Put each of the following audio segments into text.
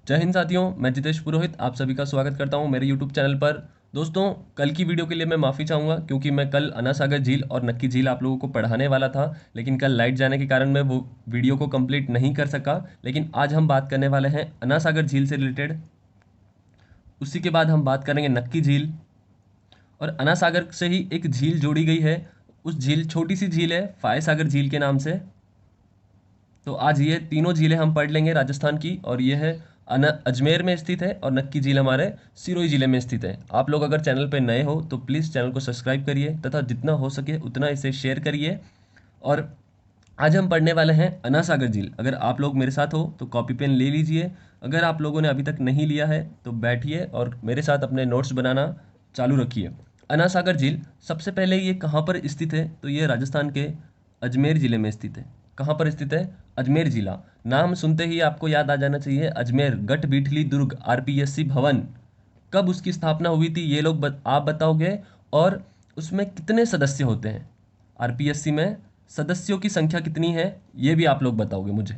जय हिंद साथियों, मैं जितेश पुरोहित आप सभी का स्वागत करता हूं मेरे यूट्यूब चैनल पर। दोस्तों, कल की वीडियो के लिए मैं माफ़ी चाहूँगा क्योंकि मैं कल अन्ना सागर झील और नक्की झील आप लोगों को पढ़ाने वाला था, लेकिन कल लाइट जाने के कारण मैं वो वीडियो को कंप्लीट नहीं कर सका। लेकिन आज हम बात करने वाले हैं अन्ना सागर झील से रिलेटेड। उसी के बाद हम बात करेंगे नक्की झील, और अन्ना सागर से ही एक झील जोड़ी गई है। उस झील छोटी सी झील है फाय सागर झील के नाम से। तो आज ये तीनों झीलें हम पढ़ लेंगे राजस्थान की, और ये है अजमेर में स्थित है और नक्की झील हमारे सिरोही जिले में स्थित है। आप लोग अगर चैनल पर नए हो तो प्लीज़ चैनल को सब्सक्राइब करिए तथा जितना हो सके उतना इसे शेयर करिए। और आज हम पढ़ने वाले हैं अन्ना सागर झील। अगर आप लोग मेरे साथ हो तो कॉपी पेन ले लीजिए। अगर आप लोगों ने अभी तक नहीं लिया है तो बैठिए और मेरे साथ अपने नोट्स बनाना चालू रखिए। अन्ना सागर झील सबसे पहले ये कहाँ पर स्थित है, तो ये राजस्थान के अजमेर ज़िले में स्थित है। कहाँ पर स्थित है? अजमेर जिला। नाम सुनते ही आपको याद आ जाना चाहिए अजमेर गढ़ बीठली दुर्ग आरपीएससी भवन। कब उसकी स्थापना हुई थी ये लोग आप बताओगे, और उसमें कितने सदस्य होते हैं? आरपीएससी में सदस्यों की संख्या कितनी है ये भी आप लोग बताओगे मुझे।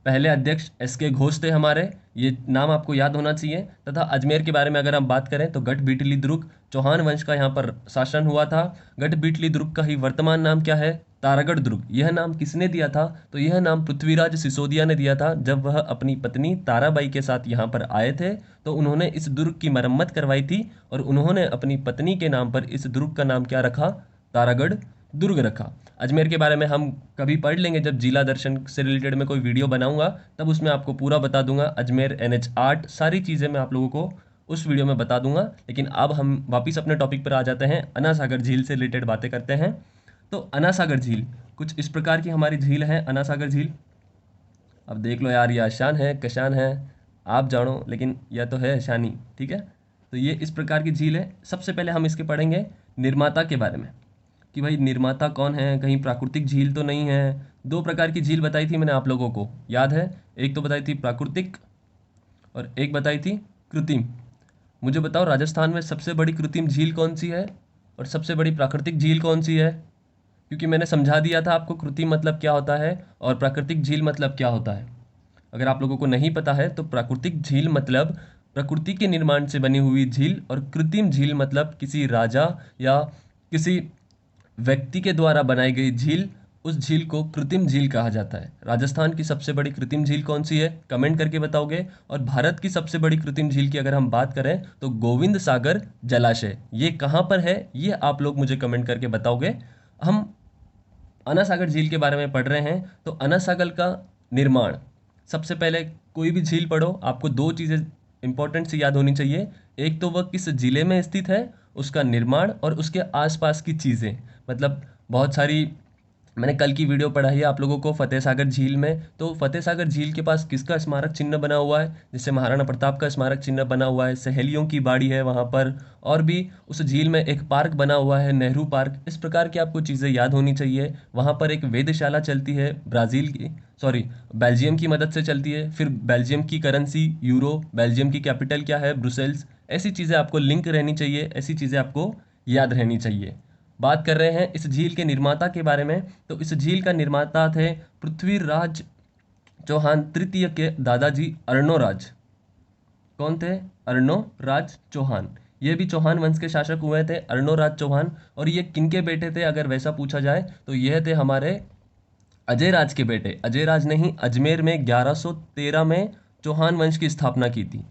पहले अध्यक्ष एस के घोष थे हमारे, ये नाम आपको याद होना चाहिए। तथा अजमेर के बारे में अगर हम बात करें तो गढ़ बीटली दुर्ग चौहान वंश का यहाँ पर शासन हुआ था। गढ़ बीटली दुर्ग का ही वर्तमान नाम क्या है? तारागढ़ दुर्ग। यह नाम किसने दिया था? तो यह नाम पृथ्वीराज सिसोदिया ने दिया था। जब वह अपनी पत्नी ताराबाई के साथ यहाँ पर आए थे तो उन्होंने इस दुर्ग की मरम्मत करवाई थी, और उन्होंने अपनी पत्नी के नाम पर इस दुर्ग का नाम क्या रखा? तारागढ़ दुर्ग रखा। अजमेर के बारे में हम कभी पढ़ लेंगे, जब जिला दर्शन से रिलेटेड मैं कोई वीडियो बनाऊंगा तब उसमें आपको पूरा बता दूंगा। अजमेर NH 8 सारी चीज़ें मैं आप लोगों को उस वीडियो में बता दूंगा। लेकिन अब हम वापस अपने टॉपिक पर आ जाते हैं, अन्ना सागर झील से रिलेटेड बातें करते हैं। तो अन्ना सागर झील कुछ इस प्रकार की हमारी झील है। अन्ना सागर झील अब देख लो यार, ये आसान है कशान है आप जानो, लेकिन यह तो है आसानी, ठीक है। तो ये इस प्रकार की झील है। सबसे पहले हम इसके पढ़ेंगे निर्माता के बारे में कि भाई निर्माता कौन है, कहीं प्राकृतिक झील तो नहीं है। दो प्रकार की झील बताई थी मैंने आप लोगों को, याद है? एक तो बताई थी प्राकृतिक और एक बताई थी कृत्रिम। मुझे बताओ राजस्थान में सबसे बड़ी कृत्रिम झील कौन सी है और सबसे बड़ी प्राकृतिक झील कौन सी है? क्योंकि मैंने समझा दिया था आपको कृत्रिम मतलब क्या होता है और प्राकृतिक झील मतलब क्या होता है। अगर आप लोगों को नहीं पता है तो प्राकृतिक झील मतलब प्रकृति के निर्माण से बनी हुई झील, और कृत्रिम झील मतलब किसी राजा या किसी व्यक्ति के द्वारा बनाई गई झील। उस झील को कृत्रिम झील कहा जाता है। राजस्थान की सबसे बड़ी कृत्रिम झील कौन सी है कमेंट करके बताओगे। और भारत की सबसे बड़ी कृत्रिम झील की अगर हम बात करें तो गोविंद सागर जलाशय, ये कहाँ पर है ये आप लोग मुझे कमेंट करके बताओगे। हम अन्ना सागर झील के बारे में पढ़ रहे हैं, तो अन्ना सागर का निर्माण, सबसे पहले कोई भी झील पढ़ो आपको दो चीज़ें इंपॉर्टेंट सी याद होनी चाहिए। एक तो वह किस जिले में स्थित है, उसका निर्माण, और उसके आसपास की चीज़ें। मतलब बहुत सारी, मैंने कल की वीडियो पढ़ाई है आप लोगों को फतेह सागर झील में, तो फतेह सागर झील के पास किसका स्मारक चिन्ह बना हुआ है? जैसे महाराणा प्रताप का स्मारक चिन्ह बना हुआ है, सहेलियों की बाड़ी है वहाँ पर, और भी उस झील में एक पार्क बना हुआ है नेहरू पार्क। इस प्रकार की आपको चीज़ें याद होनी चाहिए। वहाँ पर एक वेधशाला चलती है ब्राज़ील की, सॉरी बेल्जियम की मदद से चलती है। फिर बेल्जियम की करेंसी यूरो, बेल्जियम की कैपिटल क्या है? ब्रुसेल्स। ऐसी चीज़ें आपको लिंक रहनी चाहिए, ऐसी चीज़ें आपको याद रहनी चाहिए। बात कर रहे हैं इस झील के निर्माता के बारे में, तो इस झील का निर्माता थे पृथ्वीराज चौहान तृतीय के दादाजी अर्णोराज। कौन थे? अर्णोराज चौहान। ये भी चौहान वंश के शासक हुए थे, अर्णोराज चौहान। और ये किनके बेटे थे अगर वैसा पूछा जाए तो यह थे हमारे अजय राज के बेटे। अजय राज ने ही अजमेर में 1113 में चौहान वंश की स्थापना की थी।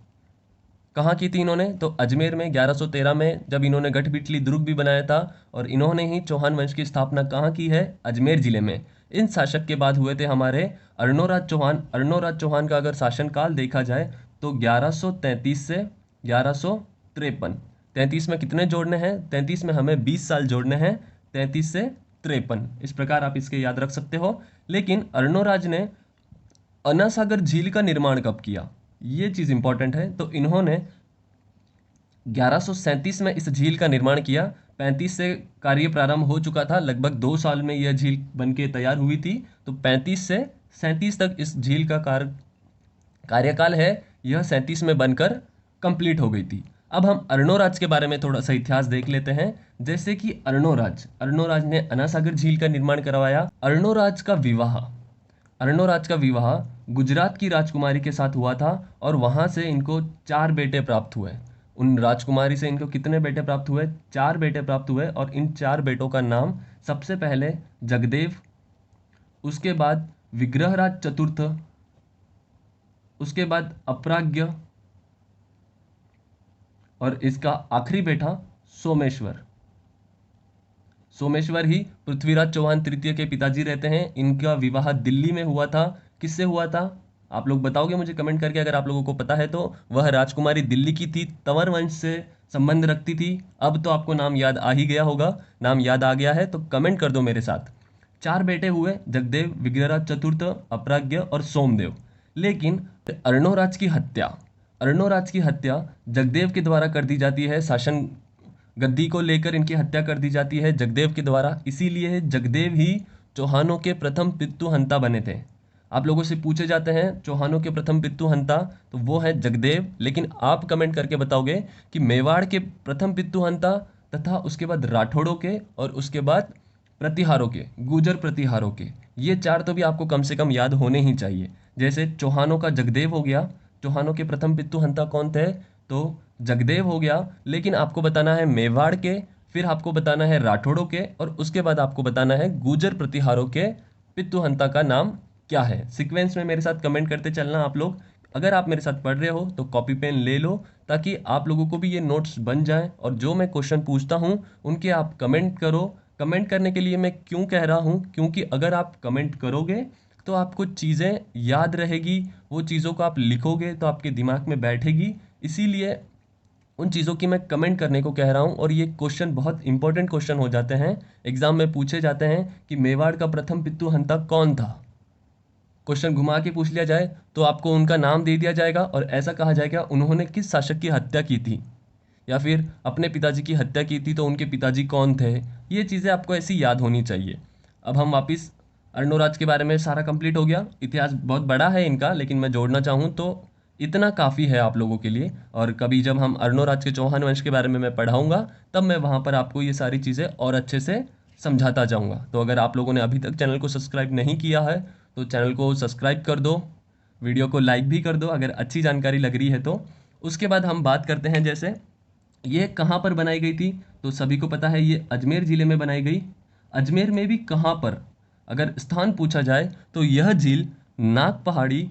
कहाँ की थी इन्होंने? तो अजमेर में 1113 में, जब इन्होंने गढ़बिटली दुर्ग भी बनाया था। और इन्होंने ही चौहान वंश की स्थापना कहाँ की है? अजमेर जिले में। इन शासक के बाद हुए थे हमारे अर्णोराज चौहान। अर्णोराज चौहान का अगर शासनकाल देखा जाए तो 1133 से 1153। 33 में कितने जोड़ने हैं? 33 में हमें 20 साल जोड़ने हैं, 33 से 53। इस प्रकार आप इसके याद रख सकते हो। लेकिन अर्णोराज ने अन्ना सागर झील का निर्माण कब किया, ये चीज़ इंपॉर्टेंट है। तो इन्होंने 1137 में इस झील का निर्माण किया। 35 से कार्य प्रारंभ हो चुका था, लगभग 2 साल में यह झील बनके तैयार हुई थी। तो 35 से 37 तक इस झील का कार्यकाल है, यह 37 में बनकर कंप्लीट हो गई थी। अब हम अर्णोराज के बारे में थोड़ा सा इतिहास देख लेते हैं। जैसे कि अर्णोराज ने अन्ना सागर झील का निर्माण करवाया। अर्णोराज का विवाह अर्णोराज का विवाह गुजरात की राजकुमारी के साथ हुआ था और वहां से इनको 4 बेटे प्राप्त हुए। उन राजकुमारी से इनको कितने बेटे प्राप्त हुए? 4 बेटे प्राप्त हुए। और इन 4 बेटों का नाम सबसे पहले जगदेव, उसके बाद विग्रहराज चतुर्थ, उसके बाद अपराग्य और इसका आखिरी बेटा सोमेश्वर। सोमेश्वर ही पृथ्वीराज चौहान तृतीय के पिताजी रहते हैं। इनका विवाह दिल्ली में हुआ था। किससे हुआ था? आप लोग बताओगे मुझे कमेंट करके, अगर आप लोगों को पता है तो। वह राजकुमारी दिल्ली की थी, तंवर वंश से संबंध रखती थी। अब तो आपको नाम याद आ ही गया होगा। नाम याद आ गया है तो कमेंट कर दो मेरे साथ। 4 बेटे हुए, जगदेव, विग्रहराज चतुर्थ, अपराग्य और सोमदेव। लेकिन अर्णोराज की हत्या जगदेव के द्वारा कर दी जाती है। शासन गद्दी को लेकर इनकी हत्या कर दी जाती है जगदेव के द्वारा। इसीलिए जगदेव ही चौहानों के प्रथम पितृहंता बने थे। आप लोगों से पूछे जाते हैं चौहानों के प्रथम पितृहंता, तो वो है जगदेव। लेकिन आप कमेंट करके बताओगे कि मेवाड़ के प्रथम पितृहंता तथा उसके बाद राठौड़ों के और उसके बाद प्रतिहारों के, गुर्जर प्रतिहारों के, ये 4 तो भी आपको कम से कम याद होने ही चाहिए। जैसे चौहानों का जगदेव हो गया। चौहानों के प्रथम पितृहंता कौन थे? तो जगदेव हो गया। लेकिन आपको बताना है मेवाड़ के, फिर आपको बताना है राठौड़ों के और उसके बाद आपको बताना है गुर्जर प्रतिहारों के पितृहंता का नाम क्या है। सीक्वेंस में मेरे साथ कमेंट करते चलना आप लोग। अगर आप मेरे साथ पढ़ रहे हो तो कॉपी पेन ले लो, ताकि आप लोगों को भी ये नोट्स बन जाएं और जो मैं क्वेश्चन पूछता हूँ उनके आप कमेंट करो। कमेंट करने के लिए मैं क्यों कह रहा हूँ? क्योंकि अगर आप कमेंट करोगे तो आपको चीज़ें याद रहेगी, वो चीज़ों को आप लिखोगे तो आपके दिमाग में बैठेगी। इसीलिए उन चीज़ों की मैं कमेंट करने को कह रहा हूँ। और ये क्वेश्चन बहुत इंपॉर्टेंट क्वेश्चन हो जाते हैं, एग्जाम में पूछे जाते हैं कि मेवाड़ का प्रथम पितृहंता कौन था। क्वेश्चन घुमा के पूछ लिया जाए तो आपको उनका नाम दे दिया जाएगा और ऐसा कहा जाएगा उन्होंने किस शासक की हत्या की थी, या फिर अपने पिताजी की हत्या की थी तो उनके पिताजी कौन थे। ये चीज़ें आपको ऐसी याद होनी चाहिए। अब हम वापिस अर्णोराज के बारे में सारा कंप्लीट हो गया। इतिहास बहुत बड़ा है इनका, लेकिन मैं जोड़ना चाहूँ तो इतना काफ़ी है आप लोगों के लिए। और कभी जब हम अर्णोराज के चौहान वंश के बारे में मैं पढ़ाऊँगा तब मैं वहाँ पर आपको ये सारी चीज़ें और अच्छे से समझाता जाऊँगा। तो अगर आप लोगों ने अभी तक चैनल को सब्सक्राइब नहीं किया है तो चैनल को सब्सक्राइब कर दो, वीडियो को लाइक भी कर दो अगर अच्छी जानकारी लग रही है तो। उसके बाद हम बात करते हैं जैसे ये कहाँ पर बनाई गई थी। तो सभी को पता है ये अजमेर ज़िले में बनाई गई। अजमेर में भी कहाँ पर, अगर स्थान पूछा जाए तो यह झील नाग पहाड़ी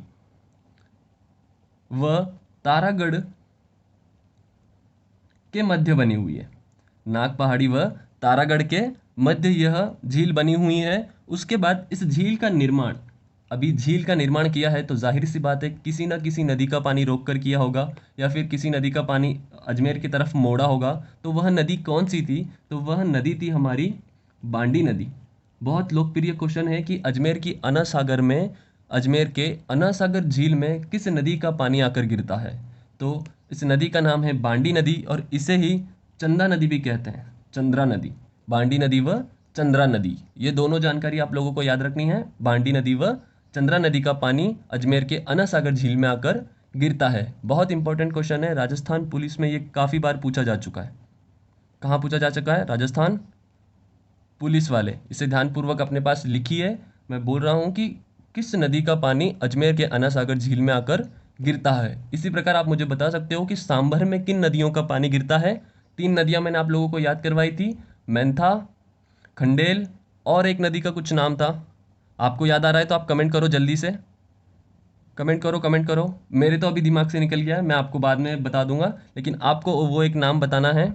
व तारागढ़ के मध्य बनी हुई है। नाग पहाड़ी व तारागढ़ के मध्य यह झील बनी हुई है। उसके बाद इस झील का निर्माण, अभी झील का निर्माण किया है तो जाहिर सी बात है किसी ना किसी नदी का पानी रोक कर किया होगा, या फिर किसी नदी का पानी अजमेर की तरफ मोड़ा होगा। तो वह नदी कौन सी थी? तो वह नदी थी हमारी बांडी नदी। बहुत लोकप्रिय क्वेश्चन है कि अजमेर की अना सागर में, अजमेर के अना सागर झील में किस नदी का पानी आकर गिरता है? तो इस नदी का नाम है बांडी नदी और इसे ही चंदा नदी भी कहते हैं, चंद्रा नदी। बांडी नदी व चंद्रा नदी, ये दोनों जानकारी आप लोगों को याद रखनी है। बांडी नदी व चंद्रा नदी का पानी अजमेर के अना सागर झील में आकर गिरता है। बहुत इंपॉर्टेंट क्वेश्चन है, राजस्थान पुलिस में ये काफ़ी बार पूछा जा चुका है। कहाँ पूछा जा चुका है? राजस्थान पुलिस वाले इसे ध्यानपूर्वक अपने पास लिखिए। मैं बोल रहा हूँ कि किस नदी का पानी अजमेर के अना सागर झील में आकर गिरता है। इसी प्रकार आप मुझे बता सकते हो कि सांभर में किन नदियों का पानी गिरता है। 3 नदियाँ मैंने आप लोगों को याद करवाई थी, मैंथा, खंडेल और एक नदी का कुछ नाम था। आपको याद आ रहा है तो आप कमेंट करो, जल्दी से कमेंट करो, कमेंट करो। मेरे तो अभी दिमाग से निकल गया है, मैं आपको बाद में बता दूंगा, लेकिन आपको वो एक नाम बताना है।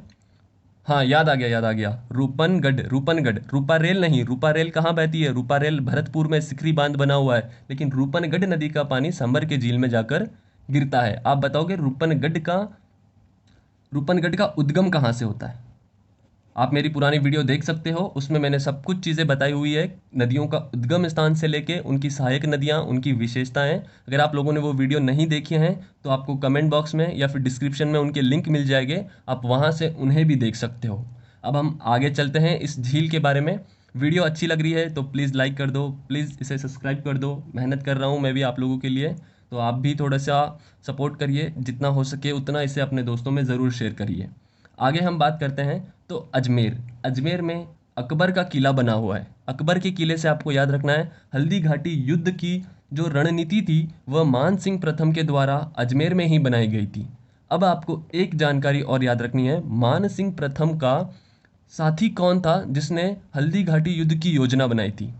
हाँ, याद आ गया, याद आ गया, रूपनगढ़। रूपनगढ़, रूपा रेल नहीं। रूपा रेल कहाँ बहती है? रूपा रेल भरतपुर में सिकरी बांध बना हुआ है, लेकिन रूपनगढ़ नदी का पानी सांभर के झील में जाकर गिरता है। आप बताओगे रूपनगढ़ का उद्गम कहाँ से होता है? आप मेरी पुरानी वीडियो देख सकते हो, उसमें मैंने सब कुछ चीज़ें बताई हुई है, नदियों का उद्गम स्थान से लेके उनकी सहायक नदियाँ, उनकी विशेषताएं। अगर आप लोगों ने वो वीडियो नहीं देखी हैं तो आपको कमेंट बॉक्स में या फिर डिस्क्रिप्शन में उनके लिंक मिल जाएंगे, आप वहाँ से उन्हें भी देख सकते हो। अब हम आगे चलते हैं इस झील के बारे में। वीडियो अच्छी लग रही है तो प्लीज़ लाइक कर दो, प्लीज़ इसे सब्सक्राइब कर दो। मेहनत कर रहा हूँ मैं भी आप लोगों के लिए, तो आप भी थोड़ा सा सपोर्ट करिए, जितना हो सके उतना इसे अपने दोस्तों में ज़रूर शेयर करिए। आगे हम बात करते हैं तो अजमेर। अजमेर में अकबर का किला बना हुआ है। अकबर के किले से आपको याद रखना है हल्दी घाटी युद्ध की जो रणनीति थी वह मान सिंह प्रथम के द्वारा अजमेर में ही बनाई गई थी। अब आपको एक जानकारी और याद रखनी है, मान सिंह प्रथम का साथी कौन था जिसने हल्दी घाटी युद्ध की योजना बनाई थी।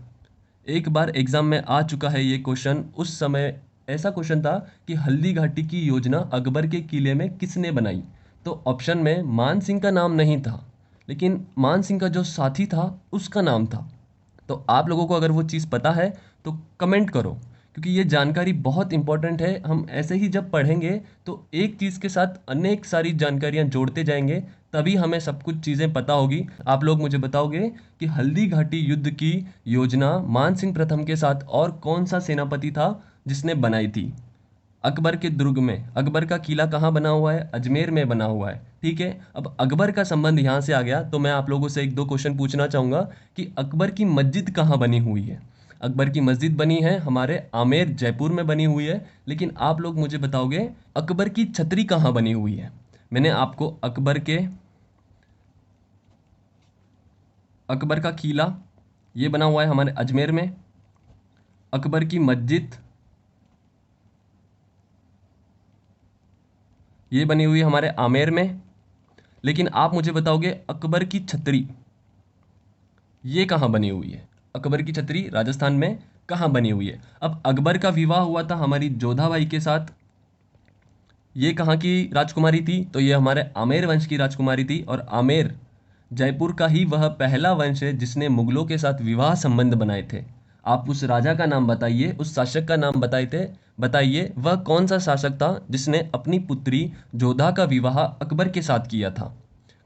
एक बार एग्जाम में आ चुका है ये क्वेश्चन। उस समय ऐसा क्वेश्चन था कि हल्दी घाटी की योजना अकबर के किले में किसने बनाई। तो ऑप्शन में मान सिंह का नाम नहीं था, लेकिन मान सिंह का जो साथी था उसका नाम था। तो आप लोगों को अगर वो चीज़ पता है तो कमेंट करो, क्योंकि ये जानकारी बहुत इंपॉर्टेंट है। हम ऐसे ही जब पढ़ेंगे तो एक चीज़ के साथ अनेक सारी जानकारियां जोड़ते जाएंगे, तभी हमें सब कुछ चीज़ें पता होगी। आप लोग मुझे बताओगे कि हल्दी घाटी युद्ध की योजना मान सिंह प्रथम के साथ और कौन सा सेनापति था जिसने बनाई थी। अकबर के दुर्ग में, अकबर का किला कहाँ बना हुआ है, अजमेर में बना हुआ है। ठीक है, अब अकबर का संबंध यहाँ से आ गया तो मैं आप लोगों से एक दो क्वेश्चन पूछना चाहूँगा कि अकबर की मस्जिद कहाँ बनी हुई है। अकबर की मस्जिद बनी है हमारे आमेर जयपुर में बनी हुई है, लेकिन आप लोग मुझे बताओगे अकबर की छतरी कहाँ बनी हुई है। मैंने आपको अकबर का किला ये बना हुआ है हमारे अजमेर में, अकबर की मस्जिद ये बनी हुई है हमारे आमेर में, लेकिन आप मुझे बताओगे अकबर की छतरी ये कहाँ बनी हुई है। अकबर की छतरी राजस्थान में कहाँ बनी हुई है। अब अकबर का विवाह हुआ था हमारी जोधाबाई के साथ, ये कहाँ की राजकुमारी थी, तो ये हमारे आमेर वंश की राजकुमारी थी। और आमेर जयपुर का ही वह पहला वंश है जिसने मुगलों के साथ विवाह संबंध बनाए थे। आप उस राजा का नाम बताइए, उस शासक का नाम बताइए वह कौन सा शासक था जिसने अपनी पुत्री जोधा का विवाह अकबर के साथ किया था।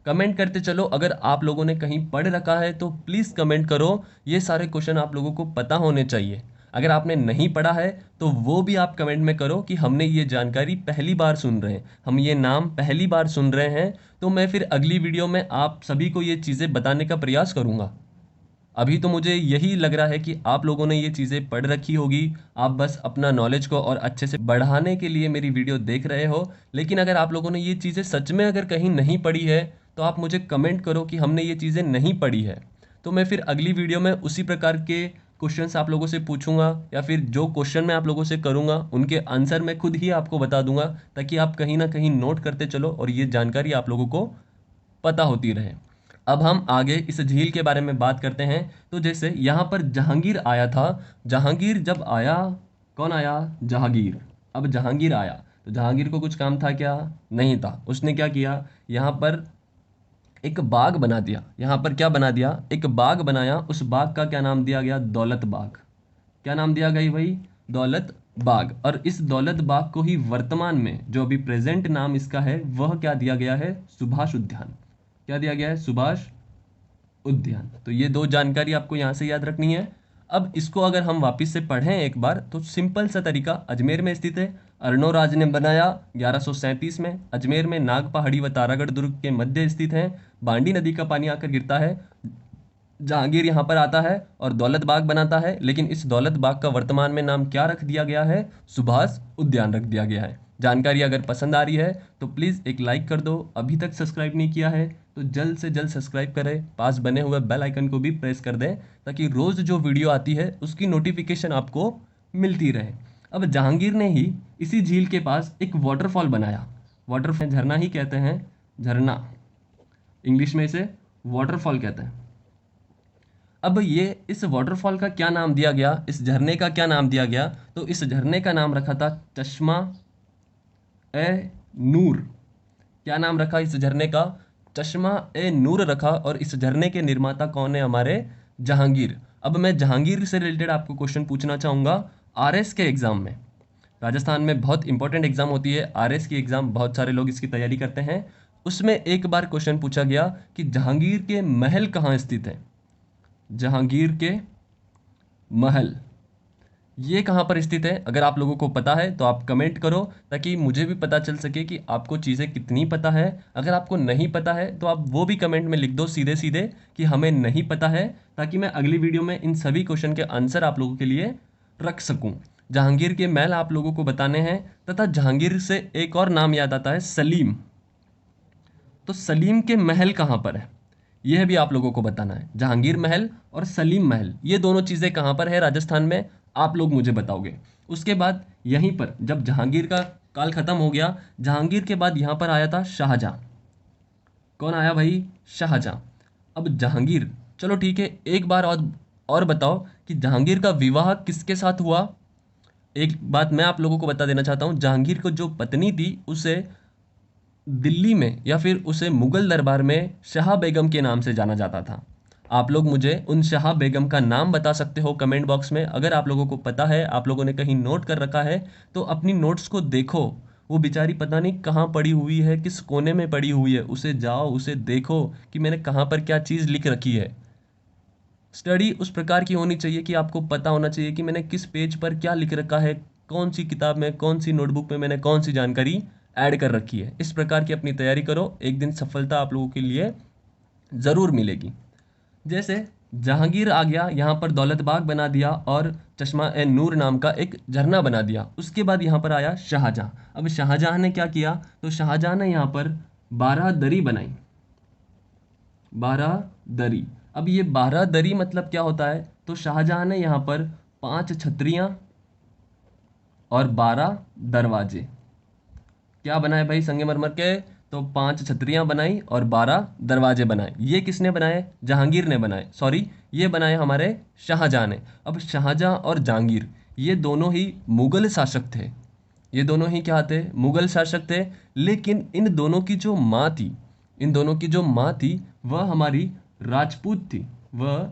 कमेंट करते चलो। अगर आप लोगों ने कहीं पढ़ रखा है तो प्लीज़ कमेंट करो। ये सारे क्वेश्चन आप लोगों को पता होने चाहिए। अगर आपने नहीं पढ़ा है तो वो भी आप कमेंट में करो कि हमने ये जानकारी पहली बार सुन रहे हैं, हम ये नाम पहली बार सुन रहे हैं। तो मैं फिर अगली वीडियो में आप सभी को ये चीज़ें बताने का प्रयास करूँगा। अभी तो मुझे यही लग रहा है कि आप लोगों ने ये चीज़ें पढ़ रखी होगी, आप बस अपना नॉलेज को और अच्छे से बढ़ाने के लिए मेरी वीडियो देख रहे हो। लेकिन अगर आप लोगों ने ये चीज़ें सच में अगर कहीं नहीं पढ़ी है तो आप मुझे कमेंट करो कि हमने ये चीज़ें नहीं पढ़ी है। तो मैं फिर अगली वीडियो में उसी प्रकार के क्वेश्चंस आप लोगों से पूछूंगा, या फिर जो क्वेश्चन मैं आप लोगों से करूंगा उनके आंसर मैं खुद ही आपको बता दूंगा, ताकि आप कहीं ना कहीं नोट करते चलो और ये जानकारी आप लोगों को पता होती रहे। अब हम आगे इस झील के बारे में बात करते हैं। तो जैसे यहाँ पर जहांगीर आया था, जहांगीर जब आया, कौन आया, जहांगीर। अब जहांगीर आया तो जहांगीर को कुछ काम था क्या, नहीं था। उसने क्या किया, यहाँ पर एक बाग बना दिया। यहाँ पर क्या बना दिया, एक बाग बनाया। उस बाग का क्या नाम दिया गया, दौलत बाग। क्या नाम दिया गया भाई, दौलत बाग। और इस दौलत बाग को ही वर्तमान में जो अभी प्रेजेंट नाम इसका है वह क्या दिया गया है, सुभाष उद्यान। क्या दिया गया है, सुभाष उद्यान। तो ये दो जानकारी आपको यहाँ से याद रखनी है। अब इसको अगर हम वापस से पढ़ें एक बार तो सिंपल सा तरीका, अजमेर में स्थित है, अर्णोराज ने बनाया 1137 में। अजमेर में नाग पहाड़ी व तारागढ़ दुर्ग के मध्य स्थित है। बांडी नदी का पानी आकर गिरता है, जहांगीर यहाँ पर आता है और दौलत बाग बनाता है। लेकिन इस दौलत बाग का वर्तमान में नाम क्या रख दिया गया है, सुभाष उद्यान रख दिया गया है। जानकारी अगर पसंद आ रही है तो प्लीज़ एक लाइक कर दो। अभी तक सब्सक्राइब नहीं किया है तो जल्द से जल्द सब्सक्राइब करें, पास बने हुए बेल आइकन को भी प्रेस कर दें, ताकि रोज़ जो वीडियो आती है उसकी नोटिफिकेशन आपको मिलती रहे। अब जहांगीर ने ही इसी झील के पास एक वाटरफॉल बनाया। वाटरफॉल झरना ही कहते हैं, झरना इंग्लिश में इसे वाटरफॉल कहते हैं। अब ये इस वाटरफॉल का क्या नाम दिया गया, इस झरने का क्या नाम दिया गया, तो इस झरने का नाम रखा था चश्मा ए नूर। क्या नाम रखा इस झरने का, चश्मा ए नूर रखा। और इस झरने के निर्माता कौन है, हमारे जहांगीर। अब मैं जहांगीर से रिलेटेड आपको क्वेश्चन पूछना चाहूँगा। आरएस के एग्जाम में, राजस्थान में बहुत इंपॉर्टेंट एग्जाम होती है आरएस की एग्जाम, बहुत सारे लोग इसकी तैयारी करते हैं। उसमें एक बार क्वेश्चन पूछा गया कि जहांगीर के महल कहाँ स्थित है। जहांगीर के महल ये कहाँ पर स्थित है, अगर आप लोगों को पता है तो आप कमेंट करो, ताकि मुझे भी पता चल सके कि आपको चीज़ें कितनी पता है। अगर आपको नहीं पता है तो आप वो भी कमेंट में लिख दो सीधे सीधे कि हमें नहीं पता है, ताकि मैं अगली वीडियो में इन सभी क्वेश्चन के आंसर आप लोगों के लिए रख सकूँ। जहांगीर के महल आप लोगों को बताने हैं, तथा जहांगीर से एक और नाम याद आता है, सलीम। तो सलीम के महल कहाँ पर है, यह भी आप लोगों को बताना है। जहांगीर महल और सलीम महल, ये दोनों चीज़ें कहाँ पर है राजस्थान में, आप लोग मुझे बताओगे। उसके बाद यहीं पर जब जहांगीर का काल खत्म हो गया, जहांगीर के बाद यहाँ पर आया था शाहजहां। कौन आया भाई? शाहजहां। अब जहांगीर, चलो ठीक है, एक बार और बताओ कि जहांगीर का विवाह किसके साथ हुआ। एक बात मैं आप लोगों को बता देना चाहता हूँ, जहांगीर को जो पत्नी थी उसे दिल्ली में या फिर उसे मुगल दरबार में शाह बेगम के नाम से जाना जाता था। आप लोग मुझे उन शाह बेगम का नाम बता सकते हो कमेंट बॉक्स में। अगर आप लोगों को पता है, आप लोगों ने कहीं नोट कर रखा है, तो अपनी नोट्स को देखो। वो बेचारी पता नहीं कहाँ पड़ी हुई है, किस कोने में पड़ी हुई है, उसे जाओ, उसे देखो कि मैंने कहाँ पर क्या चीज़ लिख रखी है। स्टडी उस प्रकार की होनी चाहिए कि आपको पता होना चाहिए कि मैंने किस पेज पर क्या लिख रखा है, कौन सी किताब में, कौन सी नोटबुक में मैंने कौन सी जानकारी ऐड कर रखी है। इस प्रकार की अपनी तैयारी करो, एक दिन सफलता आप लोगों के लिए ज़रूर मिलेगी। जैसे जहांगीर आ गया, यहाँ पर दौलत बाग बना दिया और चश्मा ए नूर नाम का एक झरना बना दिया। उसके बाद यहाँ पर आया शाहजहां। अब शाहजहां ने क्या किया? तो शाहजहां ने यहाँ पर 12 दरी बनाई। 12 दरी। अब ये 12 दरी मतलब क्या होता है? तो शाहजहां ने यहाँ पर 5 छतरियां और 12 दरवाजे क्या बनाए भाई संगमरमर के? तो 5 छतरियां बनाई और 12 दरवाजे बनाए। ये किसने बनाए? जहांगीर ने बनाए, सॉरी, ये बनाए हमारे शाहजहां ने। अब शाहजहां और जहांगीर ये दोनों ही मुगल शासक थे। ये दोनों ही क्या थे? मुगल शासक थे। लेकिन इन दोनों की जो माँ थी, इन दोनों की जो माँ थी वह हमारी राजपूत थी। वह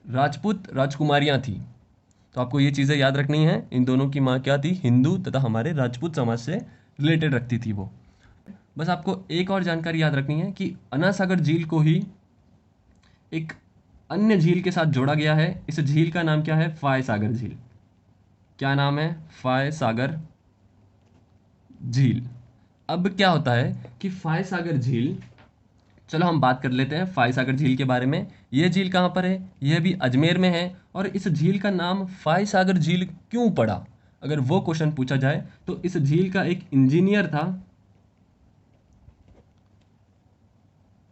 राजपूत राजकुमारियां थी। तो आपको ये चीज़ें याद रखनी है। इन दोनों की माँ क्या थी? हिंदू तथा हमारे राजपूत समाज से रिलेटेड रखती थी वो। बस आपको एक और जानकारी याद रखनी है कि अन्ना सागर झील को ही एक अन्य झील के साथ जोड़ा गया है। इस झील का नाम क्या है? फाय सागर झील। क्या नाम है? फाय सागर झील। अब क्या होता है कि फाय सागर झील, चलो हम बात कर लेते हैं फाय सागर झील के बारे में। यह झील कहाँ पर है? यह भी अजमेर में है। और इस झील का नाम फाय सागर झील क्यों पड़ा, अगर वो क्वेश्चन पूछा जाए, तो इस झील का एक इंजीनियर था।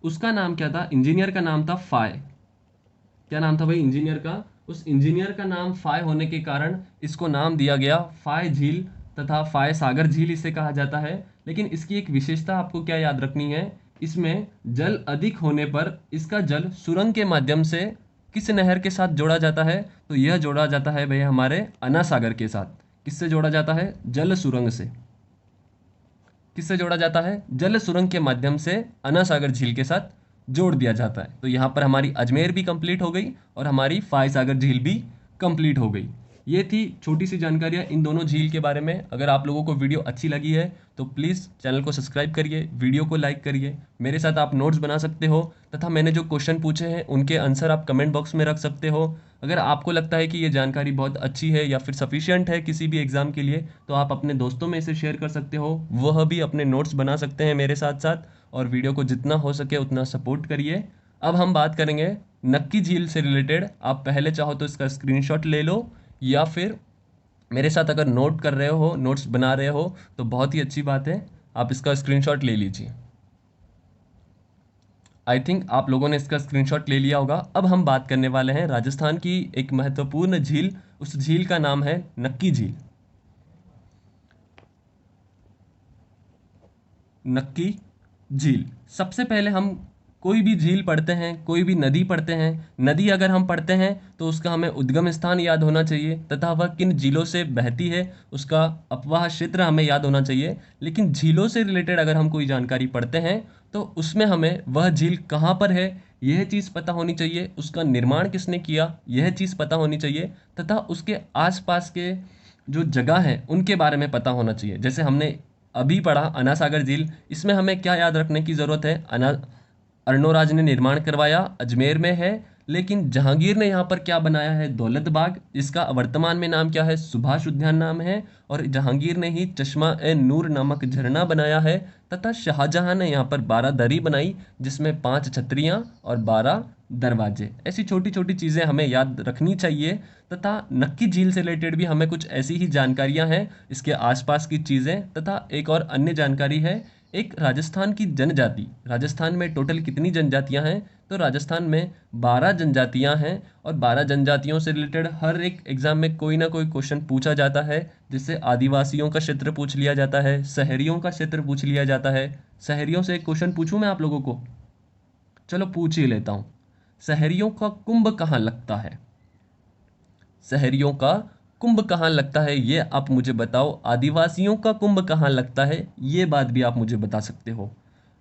उसका नाम क्या था? इंजीनियर का नाम था फाय। क्या नाम था भाई इंजीनियर का? उस इंजीनियर का नाम फाय होने के कारण इसको नाम दिया गया फाय झील, तथा फाय सागर झील इसे कहा जाता है। लेकिन इसकी एक विशेषता आपको क्या याद रखनी है? इसमें जल अधिक होने पर इसका जल सुरंग के माध्यम से किस नहर के साथ जोड़ा जाता है? तो यह जोड़ा जाता है भाई हमारे अन्ना सागर के साथ। किससे जोड़ा जाता है? जल सुरंग से। किससे जोड़ा जाता है? जल सुरंग के माध्यम से अन्ना सागर झील के साथ जोड़ दिया जाता है। तो यहाँ पर हमारी अजमेर भी कंप्लीट हो गई और हमारी फाय सागर झील भी कंप्लीट हो गई। ये थी छोटी सी जानकारियाँ इन दोनों झील के बारे में। अगर आप लोगों को वीडियो अच्छी लगी है तो प्लीज़ चैनल को सब्सक्राइब करिए, वीडियो को लाइक करिए। मेरे साथ आप नोट्स बना सकते हो, तथा मैंने जो क्वेश्चन पूछे हैं उनके आंसर आप कमेंट बॉक्स में रख सकते हो। अगर आपको लगता है कि ये जानकारी बहुत अच्छी है या फिर सफिशियंट है किसी भी एग्ज़ाम के लिए, तो आप अपने दोस्तों में इसे शेयर कर सकते हो। वह भी अपने नोट्स बना सकते हैं मेरे साथ साथ। और वीडियो को जितना हो सके उतना सपोर्ट करिए। अब हम बात करेंगे नक्की झील से रिलेटेड। आप पहले चाहो तो इसका स्क्रीनशॉट ले लो, या फिर मेरे साथ अगर नोट कर रहे हो, नोट्स बना रहे हो, तो बहुत ही अच्छी बात है, आप इसका स्क्रीनशॉट ले लीजिए। आई थिंक आप लोगों ने इसका स्क्रीनशॉट ले लिया होगा। अब हम बात करने वाले हैं राजस्थान की एक महत्वपूर्ण झील। उस झील का नाम है नक्की झील। नक्की झील। सबसे पहले हम कोई भी झील पढ़ते हैं, कोई भी नदी पढ़ते हैं, नदी अगर हम पढ़ते हैं तो उसका हमें उद्गम स्थान याद होना चाहिए, तथा वह किन झीलों से बहती है उसका अपवाह क्षेत्र हमें याद होना चाहिए। लेकिन झीलों से रिलेटेड अगर हम कोई जानकारी पढ़ते हैं तो उसमें हमें वह झील कहाँ पर है यह चीज़ पता होनी चाहिए, उसका निर्माण किसने किया यह चीज़ पता होनी चाहिए, तथा उसके आसपास के जो जगह हैं उनके बारे में पता होना चाहिए। जैसे हमने अभी पढ़ा अन्ना सागर झील, इसमें हमें क्या याद रखने की ज़रूरत है? अर्नोराज ने निर्माण करवाया, अजमेर में है। लेकिन जहांगीर ने यहाँ पर क्या बनाया है? दौलत बाग। इसका वर्तमान में नाम क्या है? सुभाष उद्यान नाम है। और जहांगीर ने ही चश्मा ए नूर नामक झरना बनाया है। तथा शाहजहां ने यहाँ पर 12 दरी बनाई, जिसमें 5 छतरियां और 12 दरवाजे। ऐसी छोटी छोटी चीज़ें हमें याद रखनी चाहिए। तथा नक्की झील से रिलेटेड भी हमें कुछ ऐसी ही जानकारियां हैं, इसके आसपास की चीज़ें। तथा एक और अन्य जानकारी है, एक राजस्थान की जनजाति, राजस्थान में टोटल कितनी जनजातियां हैं? तो राजस्थान में 12 जनजातियां हैं और 12 जनजातियों से रिलेटेड हर एक एग्जाम में कोई ना कोई क्वेश्चन पूछा जाता है। जिससे आदिवासियों का क्षेत्र पूछ लिया जाता है, शहरियों का क्षेत्र पूछ लिया जाता है। शहरियों से एक क्वेश्चन पूछूं मैं आप लोगों को? चलो पूछ ही लेता हूं। शहरियों का कुंभ कहाँ लगता है? शहरियों का कुंभ कहाँ लगता है ये आप मुझे बताओ। आदिवासियों का कुंभ कहाँ लगता है ये बात भी आप मुझे बता सकते हो।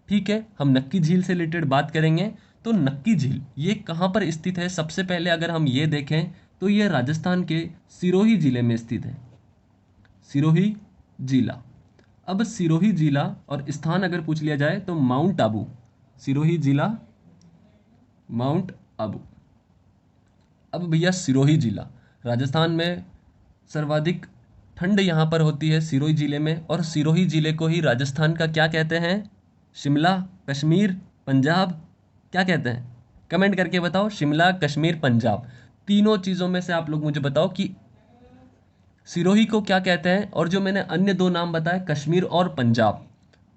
ठीक है, हम नक्की झील से रिलेटेड बात करेंगे। तो नक्की झील ये कहाँ पर स्थित है? सबसे पहले अगर हम ये देखें तो ये राजस्थान के सिरोही जिले में स्थित है। सिरोही जिला। अब सिरोही जिला और स्थान अगर पूछ लिया जाए तो माउंट आबू। सिरोही जिला, माउंट आबू। अब भैया सिरोही जिला, राजस्थान में सर्वाधिक ठंड यहाँ पर होती है सिरोही जिले में। और सिरोही जिले को ही राजस्थान का क्या कहते हैं? शिमला, कश्मीर, पंजाब, क्या कहते हैं? कमेंट करके बताओ। शिमला, कश्मीर, पंजाब, तीनों चीज़ों में से आप लोग मुझे बताओ कि सिरोही को क्या कहते हैं। और जो मैंने अन्य दो नाम बताए, कश्मीर और पंजाब।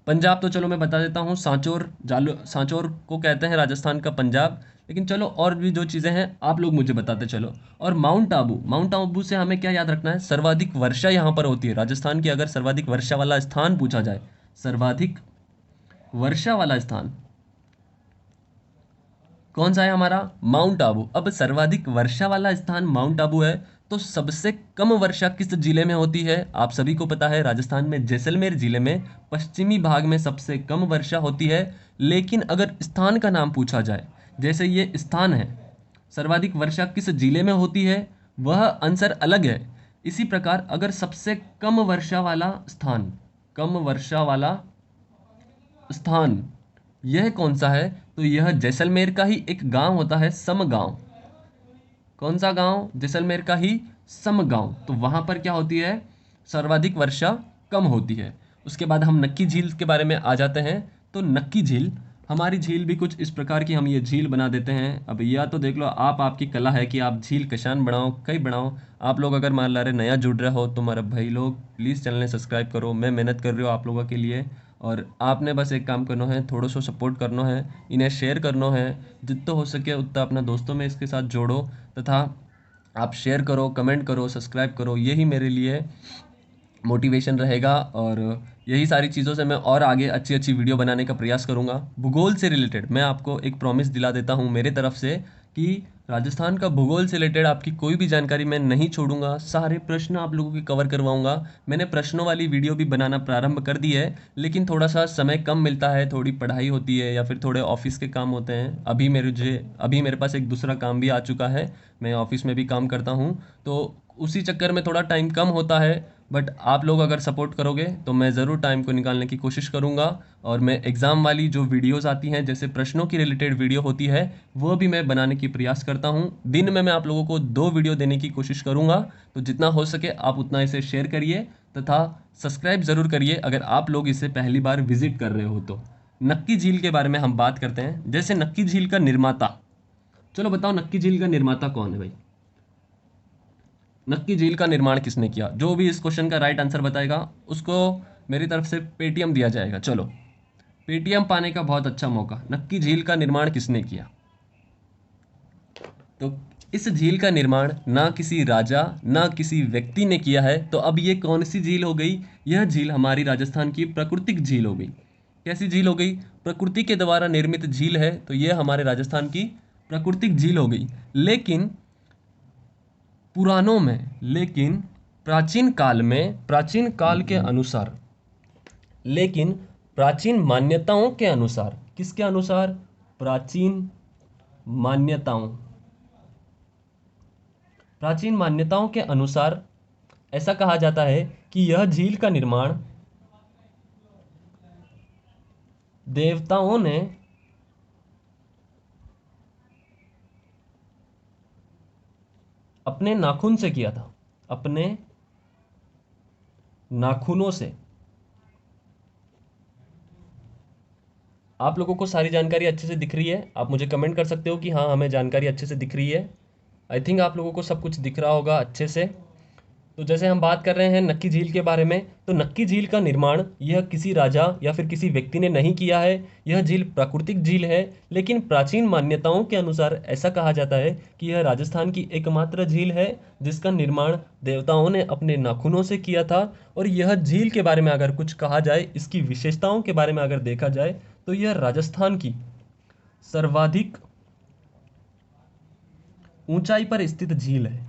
पंजाब तो चलो मैं बता देता हूँ, सांचौर, जालो सांचौर को कहते हैं राजस्थान का पंजाब। लेकिन चलो और भी जो चीज़ें हैं आप लोग मुझे बताते चलो। और माउंट आबू, माउंट आबू से हमें क्या याद रखना है? सर्वाधिक वर्षा यहाँ पर होती है राजस्थान की। अगर सर्वाधिक वर्षा वाला स्थान पूछा जाए, सर्वाधिक वर्षा वाला स्थान कौन सा है हमारा? माउंट आबू। अब सर्वाधिक वर्षा वाला स्थान माउंट आबू है, तो सबसे कम वर्षा किस जिले में होती है? आप सभी को पता है, राजस्थान में जैसलमेर जिले में पश्चिमी भाग में सबसे कम वर्षा होती है। लेकिन अगर स्थान का नाम पूछा जाए, जैसे ये स्थान है, सर्वाधिक वर्षा किस जिले में होती है, वह आंसर अलग है। इसी प्रकार अगर सबसे कम वर्षा वाला स्थान, कम वर्षा वाला स्थान यह कौन सा है? तो यह जैसलमेर का ही एक गांव होता है, सम गांव। कौन सा गांव? जैसलमेर का ही सम गांव। तो वहां पर क्या होती है? सर्वाधिक वर्षा कम होती है। उसके बाद हम नक्की झील के बारे में आ जाते हैं। तो नक्की झील, हमारी झील भी कुछ इस प्रकार की हम ये झील बना देते हैं। अब या तो देख लो आप, आपकी कला है कि आप झील कशान बनाओ, कई बनाओ। आप लोग अगर मान ला रहे नया जुड़ रहे हो तो हमारा भाई लोग प्लीज़ चैनल ने सब्सक्राइब करो। मैं मेहनत कर रही हूँ आप लोगों के लिए, और आपने बस एक काम करना है, थोड़ा सा सपोर्ट करना है, इन्हें शेयर करना है, जितना हो सके उतना अपना दोस्तों में इसके साथ जोड़ो। तथा आप शेयर करो, कमेंट करो, सब्सक्राइब करो, यही मेरे लिए मोटिवेशन रहेगा। और यही सारी चीज़ों से मैं और आगे अच्छी अच्छी वीडियो बनाने का प्रयास करूंगा। भूगोल से रिलेटेड मैं आपको एक प्रॉमिस दिला देता हूं मेरे तरफ से कि राजस्थान का भूगोल से रिलेटेड आपकी कोई भी जानकारी मैं नहीं छोड़ूंगा। सारे प्रश्न आप लोगों के कवर करवाऊंगा। मैंने प्रश्नों वाली वीडियो भी बनाना प्रारंभ कर दी है, लेकिन थोड़ा सा समय कम मिलता है, थोड़ी पढ़ाई होती है या फिर थोड़े ऑफिस के काम होते हैं। अभी मेरे पास एक दूसरा काम भी आ चुका है, मैं ऑफिस में भी काम करता हूँ, तो उसी चक्कर में थोड़ा टाइम कम होता है। बट आप लोग अगर सपोर्ट करोगे तो मैं ज़रूर टाइम को निकालने की कोशिश करूँगा। और मैं एग्ज़ाम वाली जो वीडियोस आती हैं, जैसे प्रश्नों की रिलेटेड वीडियो होती है, वो भी मैं बनाने की प्रयास करता हूँ। दिन में मैं आप लोगों को 2 वीडियो देने की कोशिश करूँगा। तो जितना हो सके आप उतना इसे शेयर करिए तथा सब्सक्राइब ज़रूर करिए अगर आप लोग इसे पहली बार विजिट कर रहे हो तो। नक्की झील के बारे में हम बात करते हैं। जैसे नक्की झील का निर्माता, चलो बताओ नक्की झील का निर्माता कौन है भाई? नक्की झील का निर्माण किसने किया? जो भी इस क्वेश्चन का राइट आंसर बताएगा उसको मेरी तरफ से पेटीएम दिया जाएगा। चलो, पेटीएम पाने का बहुत अच्छा मौका। नक्की झील का निर्माण किसने किया? तो इस झील का निर्माण ना किसी राजा ना किसी व्यक्ति ने किया है। तो अब ये कौन सी झील हो गई? यह झील हमारी राजस्थान की प्राकृतिक झील हो गई। कैसी झील हो गई? प्रकृति के द्वारा निर्मित झील है, तो यह हमारे राजस्थान की प्राकृतिक झील हो गई। लेकिन पुराणों में, लेकिन प्राचीन काल के अनुसार, लेकिन प्राचीन मान्यताओं के अनुसार, किसके अनुसार? प्राचीन मान्यताओं, प्राचीन मान्यताओं के अनुसार ऐसा कहा जाता है कि यह झील का निर्माण देवताओं ने अपने नाखून से किया था, अपने नाखूनों से। आप लोगों को सारी जानकारी अच्छे से दिख रही है? आप मुझे कमेंट कर सकते हो कि हाँ हमें जानकारी अच्छे से दिख रही है। आई थिंक आप लोगों को सब कुछ दिख रहा होगा अच्छे से। तो जैसे हम बात कर रहे हैं नक्की झील के बारे में, तो नक्की झील का निर्माण यह किसी राजा या फिर किसी व्यक्ति ने नहीं किया है। यह झील प्राकृतिक झील है, लेकिन प्राचीन मान्यताओं के अनुसार ऐसा कहा जाता है कि यह राजस्थान की एकमात्र झील है जिसका निर्माण देवताओं ने अपने नाखूनों से किया था। और यह झील के बारे में अगर कुछ कहा जाए, इसकी विशेषताओं के बारे में अगर देखा जाए, तो यह राजस्थान की सर्वाधिक ऊंचाई पर स्थित झील है।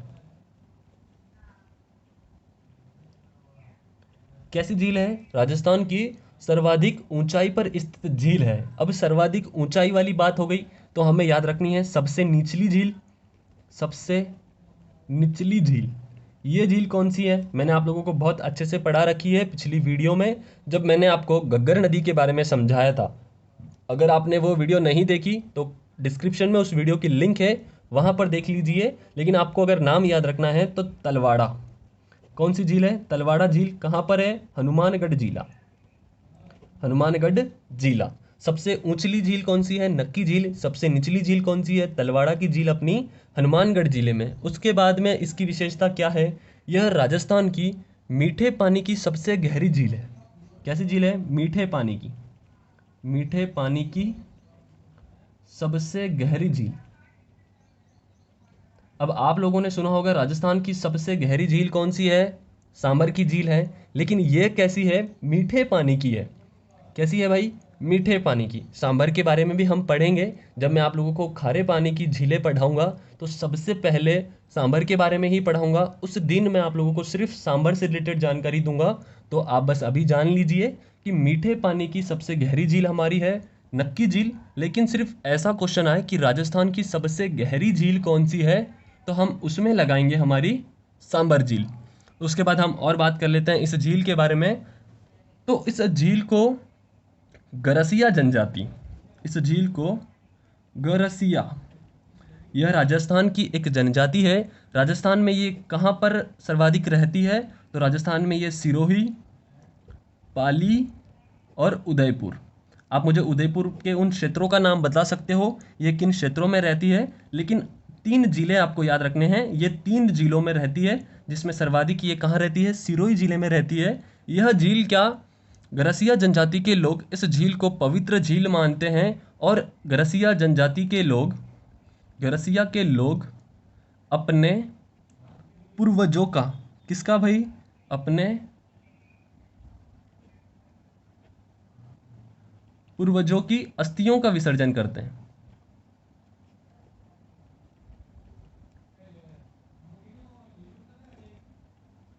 कैसी झील है? राजस्थान की सर्वाधिक ऊंचाई पर स्थित झील है। अब सर्वाधिक ऊंचाई वाली बात हो गई, तो हमें याद रखनी है सबसे निचली झील। सबसे निचली झील, ये झील कौन सी है? मैंने आप लोगों को बहुत अच्छे से पढ़ा रखी है पिछली वीडियो में, जब मैंने आपको घग्गर नदी के बारे में समझाया था। अगर आपने वो वीडियो नहीं देखी तो डिस्क्रिप्शन में उस वीडियो की लिंक है, वहां पर देख लीजिए। लेकिन आपको अगर नाम याद रखना है तो तलवाड़ा। कौन सी झील है? तलवाड़ा झील। कहाँ पर है? हनुमानगढ़ जिला। हनुमानगढ़ जिला। सबसे ऊंचली झील कौन सी है? नक्की झील। सबसे निचली झील कौन सी है? तलवाड़ा की झील अपनी हनुमानगढ़ जिले में। उसके बाद में इसकी विशेषता क्या है? यह राजस्थान की मीठे पानी की सबसे गहरी झील है। कैसी झील है? मीठे पानी की। मीठे पानी की सबसे गहरी झील। अब आप लोगों ने सुना होगा राजस्थान की सबसे गहरी झील कौन सी है? सांबर की झील है। लेकिन ये कैसी है? मीठे पानी की है। कैसी है भाई? मीठे पानी की। सांबर के बारे में भी हम पढ़ेंगे। जब मैं आप लोगों को खारे पानी की झीलें पढ़ाऊंगा तो सबसे पहले सांबर के बारे में ही पढ़ाऊंगा। उस दिन मैं आप लोगों को सिर्फ सांबर से रिलेटेड जानकारी दूंगा। तो आप बस अभी जान लीजिए कि मीठे पानी की सबसे गहरी झील हमारी है नक्की झील। लेकिन सिर्फ ऐसा क्वेश्चन आए कि राजस्थान की सबसे गहरी झील कौन सी है, तो हम उसमें लगाएंगे हमारी सांबर झील। उसके बाद हम और बात कर लेते हैं इस झील के बारे में। तो इस झील को गरसिया जनजाति, इस झील को गरसिया, यह राजस्थान की एक जनजाति है। राजस्थान में ये कहाँ पर सर्वाधिक रहती है? तो राजस्थान में ये सिरोही, पाली और उदयपुर। आप मुझे उदयपुर के उन क्षेत्रों का नाम बता सकते हो, ये किन क्षेत्रों में रहती है? लेकिन 3 जिले आपको याद रखने हैं। ये 3 जिलों में रहती है, जिसमें सर्वाधिक ये कहाँ रहती है? सिरोही जिले में रहती है। यह झील क्या, गरसिया जनजाति के लोग इस झील को पवित्र झील मानते हैं। और गरसिया जनजाति के लोग, गरसिया के लोग अपने पूर्वजों का, किसका भाई? अपने पूर्वजों की अस्थियों का विसर्जन करते हैं।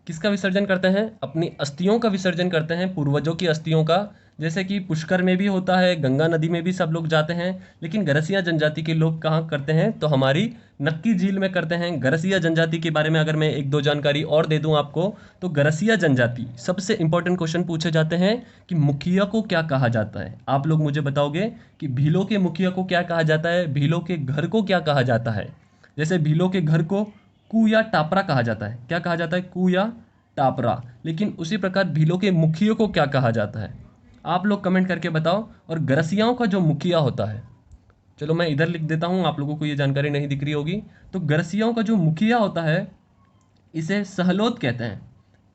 किसका विसर्जन करते हैं? अपनी अस्थियों का विसर्जन करते हैं, पूर्वजों की अस्थियों का। जैसे कि पुष्कर में भी होता है, गंगा नदी में भी सब लोग जाते हैं। लेकिन गरसिया जनजाति के लोग कहाँ करते हैं? तो हमारी नक्की झील में करते हैं। गरसिया जनजाति के बारे में अगर मैं एक दो जानकारी और दे दूं आपको, तो गरसिया जनजाति, सबसे इंपॉर्टेंट क्वेश्चन पूछे जाते हैं कि मुखिया को क्या कहा जाता है? आप लोग मुझे बताओगे कि भीलों के मुखिया को क्या कहा जाता है, भीलों के घर को क्या कहा जाता है? जैसे भीलों के घर को कू या टापरा कहा जाता है। क्या कहा जाता है? कू या टापरा। लेकिन उसी प्रकार भीलों के मुखिया को क्या कहा जाता है? आप लोग कमेंट करके बताओ। और गरसियाओं का जो मुखिया होता है, चलो मैं इधर लिख देता हूं, आप लोगों को ये जानकारी नहीं दिख रही होगी। तो गरसियाओं का जो मुखिया होता है, इसे सहलोत कहते हैं।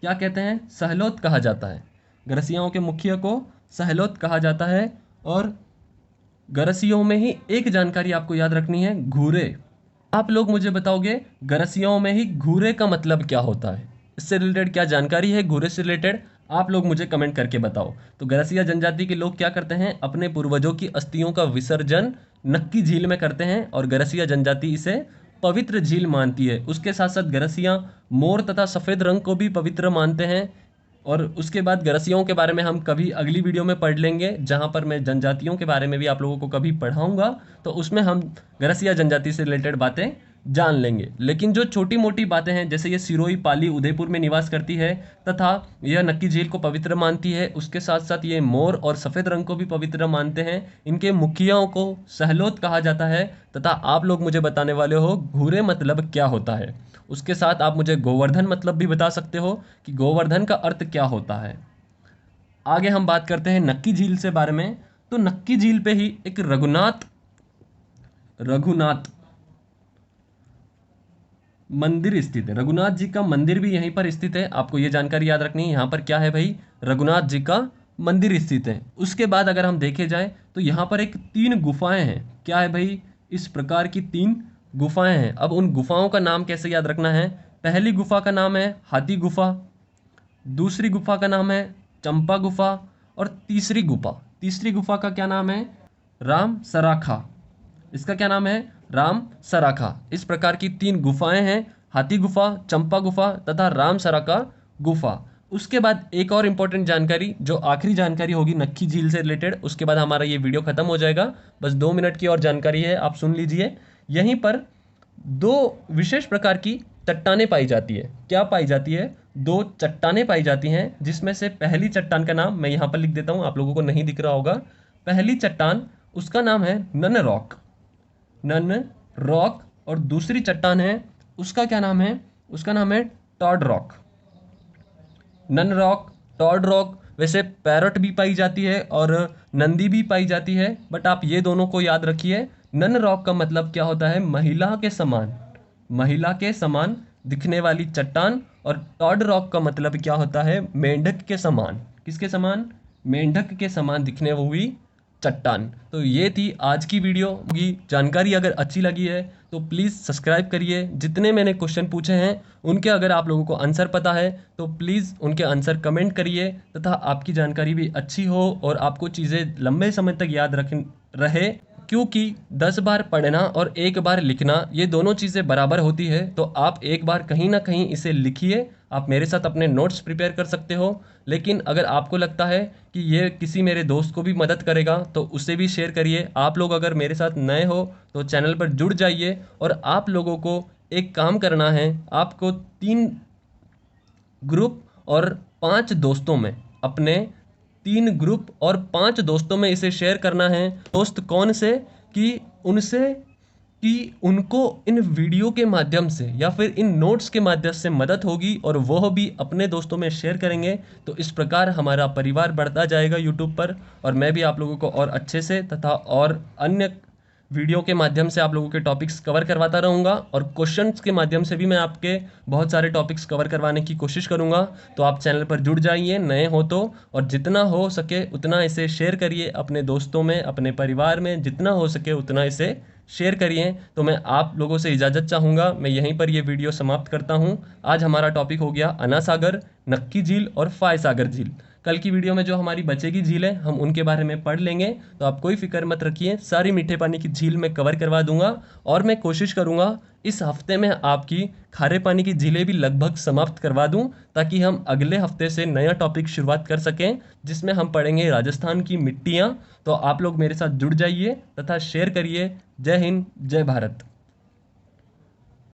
क्या कहते हैं? सहलोत कहा जाता है। गरसियाओं के मुखिया को सहलोत कहा जाता है। और गरसियों में ही एक जानकारी आपको याद रखनी है, घूरे। आप लोग मुझे बताओगे गरसियाओं में ही घूरे का मतलब क्या होता है? इससे रिलेटेड क्या जानकारी है घूरे से रिलेटेड? आप लोग मुझे कमेंट करके बताओ। तो गरसिया जनजाति के लोग क्या करते हैं? अपने पूर्वजों की अस्थियों का विसर्जन नक्की झील में करते हैं। और गरसिया जनजाति इसे पवित्र झील मानती है। उसके साथ साथ गरसिया मोर तथा सफ़ेद रंग को भी पवित्र मानते हैं। और उसके बाद गरसियों के बारे में हम कभी अगली वीडियो में पढ़ लेंगे, जहां पर मैं जनजातियों के बारे में भी आप लोगों को कभी पढ़ाऊंगा। तो उसमें हम गरसिया जनजाति से रिलेटेड बातें जान लेंगे। लेकिन जो छोटी मोटी बातें हैं, जैसे ये सिरोही, पाली, उदयपुर में निवास करती है तथा यह नक्की झील को पवित्र मानती है, उसके साथ साथ ये मोर और सफ़ेद रंग को भी पवित्र मानते हैं। इनके मुखियाओं को सहलोत कहा जाता है। तथा आप लोग मुझे बताने वाले हो घूरे मतलब क्या होता है। उसके साथ आप मुझे गोवर्धन मतलब भी बता सकते हो कि गोवर्धन का अर्थ क्या होता है। आगे हम बात करते हैं नक्की झील से बारे में। तो नक्की झील पे ही एक रघुनाथ रघुनाथ मंदिर स्थित है। रघुनाथ जी का मंदिर भी यहीं पर स्थित है, आपको ये जानकारी याद रखनी है। यहाँ पर क्या है भाई, रघुनाथ जी का मंदिर स्थित है। उसके बाद अगर हम देखे जाए तो यहाँ पर एक 3 गुफाएं हैं। क्या है भाई, इस प्रकार की 3 गुफाएं हैं। अब उन गुफाओं का नाम कैसे याद रखना है, पहली गुफा का नाम है हाथी गुफा, दूसरी गुफा का नाम है चंपा गुफा, और तीसरी गुफा का क्या नाम है, राम सराखा। इसका क्या नाम है, राम सराखा। इस प्रकार की 3 गुफाएं हैं, हाथी गुफा, चंपा गुफा तथा राम सराखा गुफा। उसके बाद एक और इंपॉर्टेंट जानकारी, जो आखिरी जानकारी होगी नक्की झील से रिलेटेड, उसके बाद हमारा ये वीडियो खत्म हो जाएगा। बस 2 मिनट की और जानकारी है, आप सुन लीजिए। यहीं पर 2 विशेष प्रकार की चट्टानें पाई जाती है। क्या पाई जाती है, 2 चट्टानें पाई जाती हैं, जिसमें से पहली चट्टान का नाम मैं यहाँ पर लिख देता हूँ, आप लोगों को नहीं दिख रहा होगा। पहली चट्टान, उसका नाम है नन रॉक, नन रॉक। और दूसरी चट्टान है, उसका क्या नाम है, उसका नाम है toad rock. Nun rock, toad rock. वैसे पैरट भी पाई जाती है और नंदी भी पाई जाती है, बट आप ये दोनों को याद रखिए। नन रॉक का मतलब क्या होता है, महिला के समान, महिला के समान दिखने वाली चट्टान। और टॉड रॉक का मतलब क्या होता है, मेंढक के समान। किसके समान, मेंढक के समान दिखने हुई चट्टान। तो ये थी आज की वीडियो की जानकारी। अगर अच्छी लगी है तो प्लीज़ सब्सक्राइब करिए। जितने मैंने क्वेश्चन पूछे हैं उनके अगर आप लोगों को आंसर पता है तो प्लीज़ उनके आंसर कमेंट करिए, तथा आपकी जानकारी भी अच्छी हो और आपको चीज़ें लंबे समय तक याद रहे। क्योंकि 10 बार पढ़ना और 1 बार लिखना, ये दोनों चीज़ें बराबर होती है। तो आप एक बार कहीं ना कहीं इसे लिखिए। आप मेरे साथ अपने नोट्स प्रिपेयर कर सकते हो, लेकिन अगर आपको लगता है कि ये किसी मेरे दोस्त को भी मदद करेगा तो उसे भी शेयर करिए। आप लोग अगर मेरे साथ नए हो तो चैनल पर जुड़ जाइए। और आप लोगों को एक काम करना है, आपको 3 ग्रुप और 5 दोस्तों में, अपने 3 ग्रुप और 5 दोस्तों में इसे शेयर करना है। दोस्त कौन से, कि उनसे, कि उनको इन वीडियो के माध्यम से या फिर इन नोट्स के माध्यम से मदद होगी और वह भी अपने दोस्तों में शेयर करेंगे। तो इस प्रकार हमारा परिवार बढ़ता जाएगा यूट्यूब पर, और मैं भी आप लोगों को और अच्छे से तथा और अन्य वीडियो के माध्यम से आप लोगों के टॉपिक्स कवर करवाता रहूँगा। और क्वेश्चंस के माध्यम से भी मैं आपके बहुत सारे टॉपिक्स कवर करवाने की कोशिश करूँगा। तो आप चैनल पर जुड़ जाइए नए हो तो, और जितना हो सके उतना इसे शेयर करिए अपने दोस्तों में, अपने परिवार में, जितना हो सके उतना इसे शेयर करिए। तो मैं आप लोगों से इजाज़त चाहूँगा, मैं यहीं पर ये वीडियो समाप्त करता हूँ। आज हमारा टॉपिक हो गया अन्ना सागर, नक्की झील और फाय सागर झील। कल की वीडियो में जो हमारी बचेगी झील है हम उनके बारे में पढ़ लेंगे। तो आप कोई फिक्र मत रखिए, सारी मीठे पानी की झील में कवर करवा दूंगा। और मैं कोशिश करूंगा इस हफ्ते में आपकी खारे पानी की झीलें भी लगभग समाप्त करवा दूं, ताकि हम अगले हफ्ते से नया टॉपिक शुरुआत कर सकें, जिसमें हम पढ़ेंगे राजस्थान की मिट्टियाँ। तो आप लोग मेरे साथ जुड़ जाइए तथा शेयर करिए। जय हिंद, जय भारत।